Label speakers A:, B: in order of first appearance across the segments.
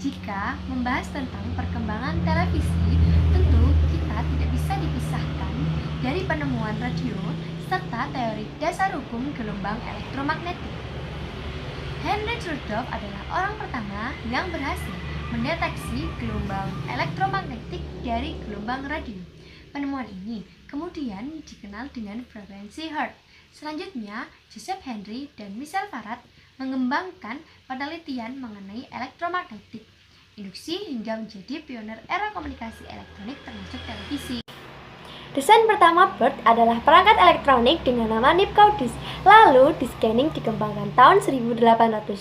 A: Jika membahas tentang perkembangan televisi, tentu kita tidak bisa dipisahkan dari penemuan radio serta teori dasar hukum gelombang elektromagnetik. Henry Rudolph adalah orang pertama yang berhasil mendeteksi gelombang elektromagnetik dari gelombang radio. Penemuan ini kemudian dikenal dengan frekuensi Hertz. Selanjutnya, Joseph Henry dan Michael Farad mengembangkan penelitian mengenai elektromagnetik induksi hingga menjadi pionir era komunikasi elektronik termasuk televisi. Desain pertama BERT adalah perangkat elektronik dengan nama Nipkow disk. Lalu, disk scanning dikembangkan tahun 1884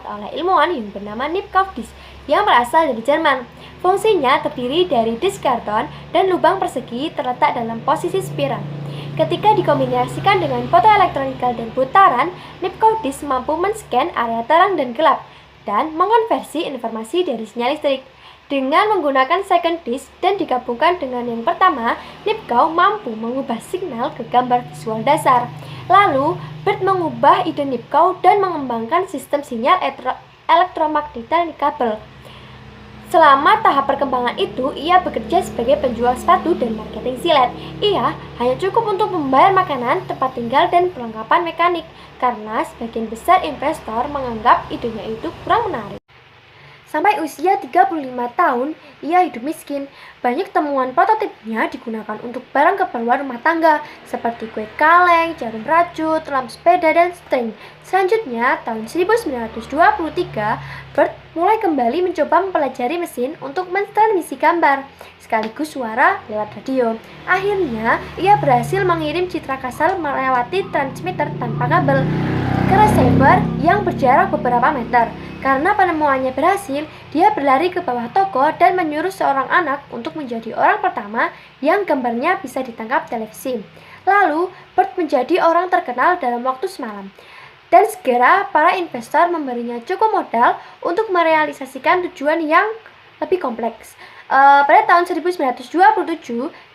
A: oleh ilmuwan yang bernama Nipkow disk yang berasal dari Jerman. Fungsinya terdiri dari disk karton dan lubang persegi terletak dalam posisi spiral. Ketika dikombinasikan dengan fotoelektronika dan putaran, Nipkow disk mampu men-scan area terang dan gelap dan mengonversi informasi dari sinyal listrik. Dengan menggunakan second disk dan digabungkan dengan yang pertama, Nipkow mampu mengubah signal ke gambar visual dasar. Lalu, BERT mengubah ide Nipkow dan mengembangkan sistem sinyal elektromagnetik kabel. Selama tahap perkembangan itu, ia bekerja sebagai penjual sepatu dan marketing silet. Ia hanya cukup untuk membayar makanan, tempat tinggal, dan perlengkapan mekanik, karena sebagian besar investor menganggap idenya itu kurang menarik. Sampai usia 35 tahun, ia hidup miskin. Banyak temuan prototipnya digunakan untuk barang keperluan rumah tangga, seperti kue kaleng, jarum rajut, lampu sepeda, dan string. Selanjutnya, tahun 1923, BERT mulai kembali mencoba mempelajari mesin untuk mentransmisi gambar, sekaligus suara lewat radio. Akhirnya, ia berhasil mengirim citra kasar melewati transmitter tanpa kabel ke receiver yang berjarak beberapa meter. Karena penemuannya berhasil, dia berlari ke bawah toko dan menyuruh seorang anak untuk menjadi orang pertama yang gambarnya bisa ditangkap televisi. Lalu, BERT menjadi orang terkenal dalam waktu semalam. Dan segera para investor memberinya cukup modal untuk merealisasikan tujuan yang lebih kompleks. Pada tahun 1927,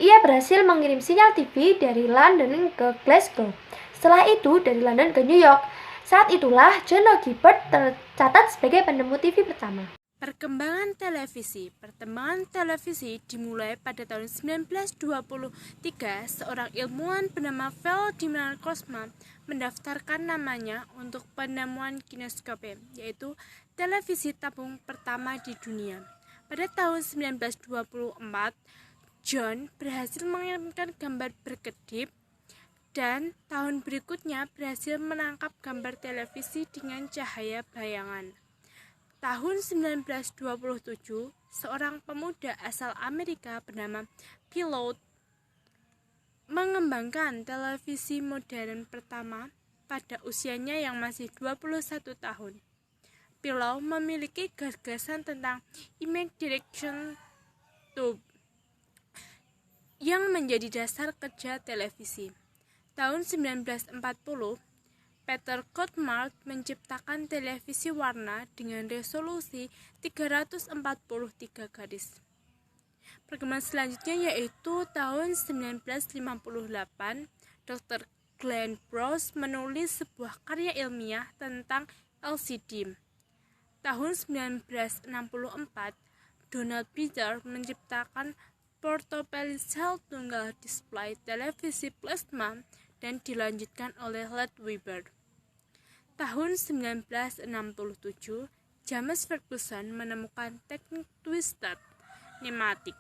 A: ia berhasil mengirim sinyal TV dari London ke Glasgow. Setelah itu, dari London ke New York. Saat itulah John Logie BERT tercatat sebagai penemu TV pertama.
B: Perkembangan televisi dimulai pada tahun 1923. Seorang ilmuwan bernama Vladimir Grossman mendaftarkan namanya untuk penemuan kineskop, yaitu televisi tabung pertama di dunia. Pada tahun 1924, John berhasil mengirimkan gambar berkedip dan tahun berikutnya berhasil menangkap gambar televisi dengan cahaya bayangan. Tahun 1927, seorang pemuda asal Amerika bernama Pilot mengembangkan televisi modern pertama pada usianya yang masih 21 tahun. Pilot memiliki gagasan tentang image direction tube yang menjadi dasar kerja televisi. Tahun 1940, Peter Goldmark menciptakan televisi warna dengan resolusi 343 garis. Perkembangan selanjutnya yaitu tahun 1958, Dr. Glenn Brooks menulis sebuah karya ilmiah tentang LCD. Tahun 1964, Donald Peters menciptakan portable sel tunggal display televisi plasma dan dilanjutkan oleh Led Weber. Tahun 1967, James Ferguson menemukan teknik twisted pneumatik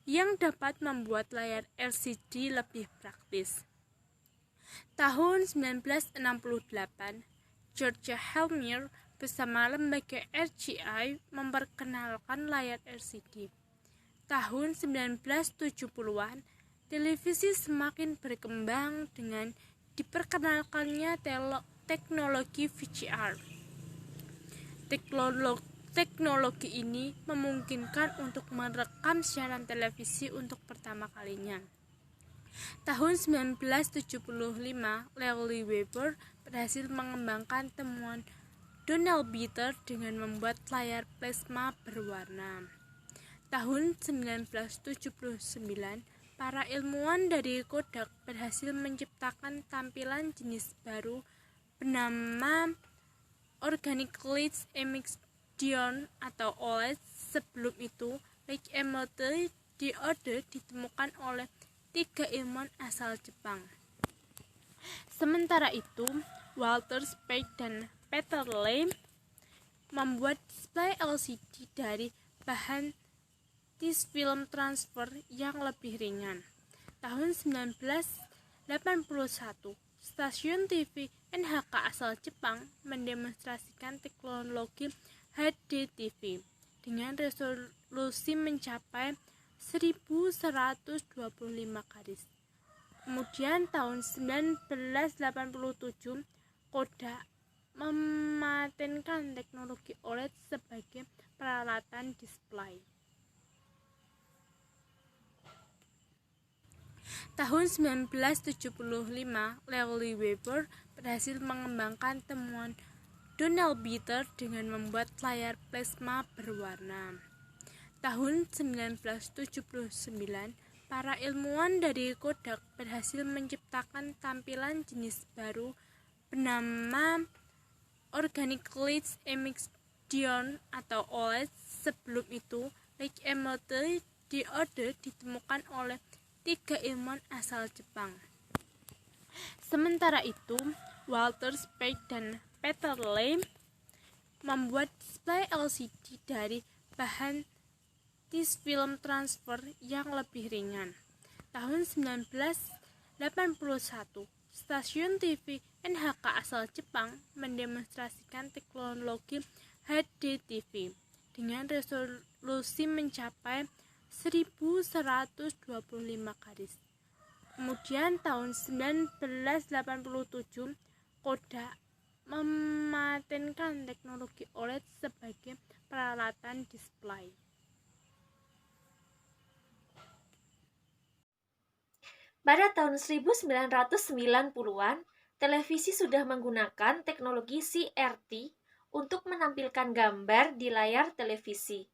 B: yang dapat membuat layar LCD lebih praktis. Tahun 1968, George Helmer bersama lembaga RGI memperkenalkan layar LCD. Tahun 1970-an, televisi semakin berkembang dengan diperkenalkannya teknologi VCR. Teknologi ini memungkinkan untuk merekam siaran televisi untuk pertama kalinya. Tahun 1975, Larry Weber berhasil mengembangkan temuan Donald Peters dengan membuat layar plasma berwarna. Tahun 1979, para ilmuwan dari Kodak berhasil menciptakan tampilan jenis baru bernama Organic Light Image Diode atau OLED. Sebelum itu, light emitting diode ditemukan oleh 3 ilmuwan asal Jepang. Sementara itu, Walter Speke dan Peter Lamb membuat display LCD dari bahan tis film transfer yang lebih ringan. Tahun 1981, stasiun TV NHK asal Jepang mendemonstrasikan teknologi HDTV dengan resolusi mencapai 1125 garis. Kemudian tahun 1987, Kodak mematenkan teknologi OLED sebagai peralatan display. Tahun 1975, Larry Weber berhasil mengembangkan temuan Donald Beater dengan membuat layar plasma berwarna. Tahun 1979, para ilmuwan dari Kodak berhasil menciptakan tampilan jenis baru bernama Organic Light Emitting Diode atau OLED. Sebelum itu, light emitting diode ditemukan oleh 3 ilmuwan asal Jepang. Sementara itu, Walter Speke dan Peter Lamb membuat display LCD dari bahan tis film transfer yang lebih ringan. Tahun 1981, stasiun TV NHK asal Jepang mendemonstrasikan teknologi HDTV dengan resolusi mencapai 1125 garis. Kemudian tahun 1987, Kodak mematenkan teknologi OLED sebagai peralatan display.
C: Pada tahun 1990-an, televisi sudah menggunakan teknologi CRT untuk menampilkan gambar di layar televisi.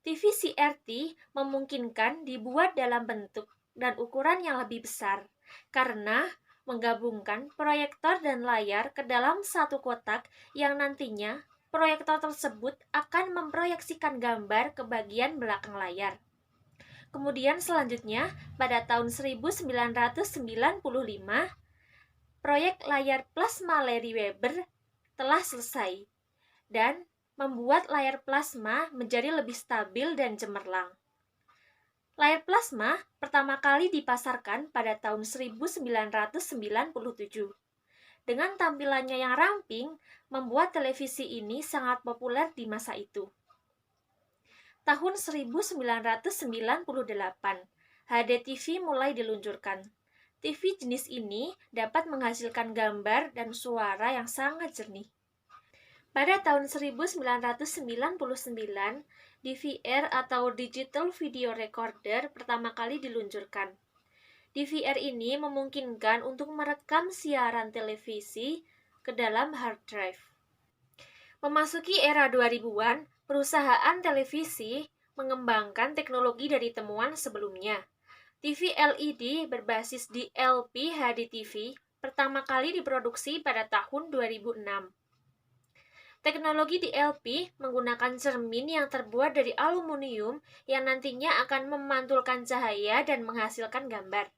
C: TV CRT memungkinkan dibuat dalam bentuk dan ukuran yang lebih besar karena menggabungkan proyektor dan layar ke dalam satu kotak yang nantinya proyektor tersebut akan memproyeksikan gambar ke bagian belakang layar. Kemudian selanjutnya, pada tahun 1995, proyek layar plasma Larry Weber telah selesai dan membuat layar plasma menjadi lebih stabil dan cemerlang. Layar plasma pertama kali dipasarkan pada tahun 1997. Dengan tampilannya yang ramping, membuat televisi ini sangat populer di masa itu. Tahun 1998, HDTV mulai diluncurkan. TV jenis ini dapat menghasilkan gambar dan suara yang sangat jernih. Pada tahun 1999, DVR atau Digital Video Recorder pertama kali diluncurkan. DVR ini memungkinkan untuk merekam siaran televisi ke dalam hard drive. Memasuki era 2000-an, perusahaan televisi mengembangkan teknologi dari temuan sebelumnya. TV LED berbasis DLP HDTV pertama kali diproduksi pada tahun 2006. Teknologi DLP menggunakan cermin yang terbuat dari aluminium yang nantinya akan memantulkan cahaya dan menghasilkan gambar.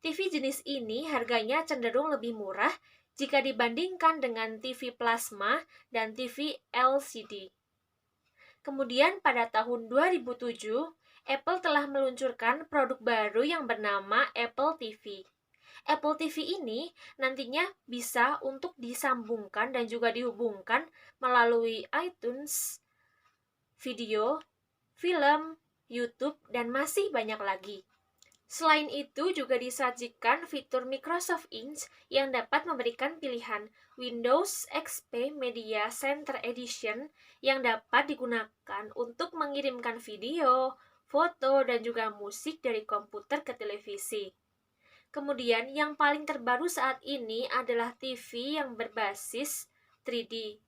C: TV jenis ini harganya cenderung lebih murah jika dibandingkan dengan TV plasma dan TV LCD. Kemudian pada tahun 2007, Apple telah meluncurkan produk baru yang bernama Apple TV. Apple TV ini nantinya bisa untuk disambungkan dan juga dihubungkan melalui iTunes, video, film, YouTube, dan masih banyak lagi. Selain itu juga disajikan fitur Microsoft Edge yang dapat memberikan pilihan Windows XP Media Center Edition yang dapat digunakan untuk mengirimkan video, foto, dan juga musik dari komputer ke televisi. Kemudian yang paling terbaru saat ini adalah TV yang berbasis 3D.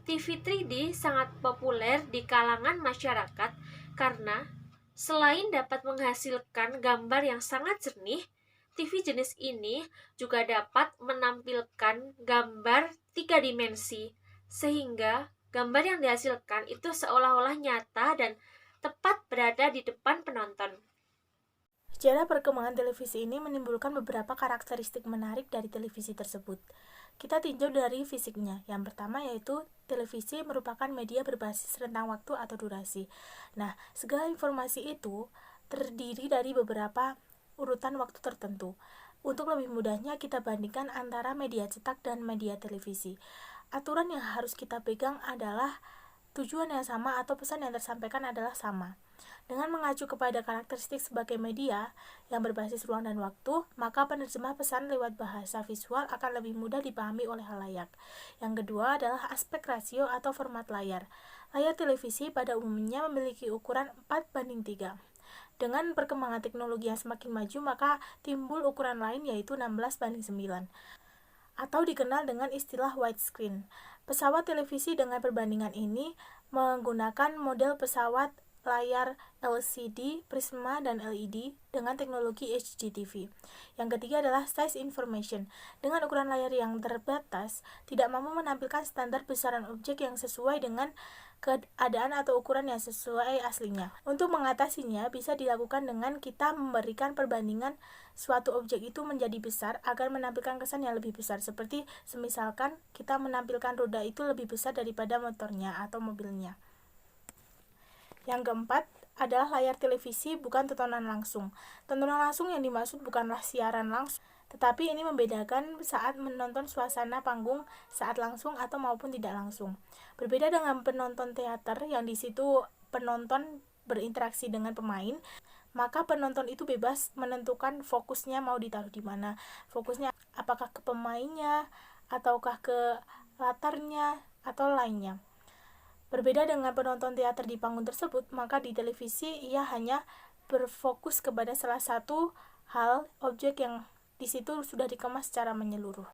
C: TV 3D sangat populer di kalangan masyarakat karena selain dapat menghasilkan gambar yang sangat jernih, TV jenis ini juga dapat menampilkan gambar 3 dimensi, sehingga Gambar yang dihasilkan itu seolah-olah nyata dan tepat berada di depan penonton.
D: Sejarah perkembangan televisi ini menimbulkan beberapa karakteristik menarik dari televisi tersebut. Kita tinjau dari fisiknya. Yang pertama yaitu televisi merupakan media berbasis rentang waktu atau durasi. Nah, segala informasi itu terdiri dari beberapa urutan waktu tertentu. Untuk lebih mudahnya kita bandingkan antara media cetak dan media televisi. Aturan yang harus kita pegang adalah tujuan yang sama atau pesan yang tersampaikan adalah sama. Dengan mengacu kepada karakteristik sebagai media yang berbasis ruang dan waktu, maka penerjemah pesan lewat bahasa visual akan lebih mudah dipahami oleh halayak. Yang kedua adalah aspek rasio atau format layar. Layar televisi pada umumnya memiliki ukuran 4:3. Dengan perkembangan teknologi yang semakin maju, maka timbul ukuran lain yaitu 16:9 atau dikenal dengan istilah widescreen. Pesawat televisi dengan perbandingan ini menggunakan model pesawat layar LCD, prisma, dan LED dengan teknologi HDTV. Yang ketiga adalah size information. Dengan ukuran layar yang terbatas, tidak mampu menampilkan standar besaran objek yang sesuai dengan keadaan atau ukuran yang sesuai aslinya. Untuk mengatasinya, bisa dilakukan dengan kita memberikan perbandingan suatu objek itu menjadi besar agar menampilkan kesan yang lebih besar. Seperti semisalkan kita menampilkan roda itu lebih besar daripada motornya atau mobilnya. Yang keempat adalah layar televisi bukan tontonan langsung. Tontonan langsung yang dimaksud bukanlah siaran langsung, tetapi ini membedakan saat menonton suasana panggung saat langsung atau maupun tidak langsung. Berbeda dengan penonton teater yang di situ penonton berinteraksi dengan pemain, maka penonton itu bebas menentukan fokusnya mau ditaruh di mana. Fokusnya apakah ke pemainnya, ataukah ke latarnya, atau lainnya. Berbeda dengan penonton teater di panggung tersebut, maka di televisi ia hanya berfokus kepada salah satu hal objek yang di situ sudah dikemas secara menyeluruh.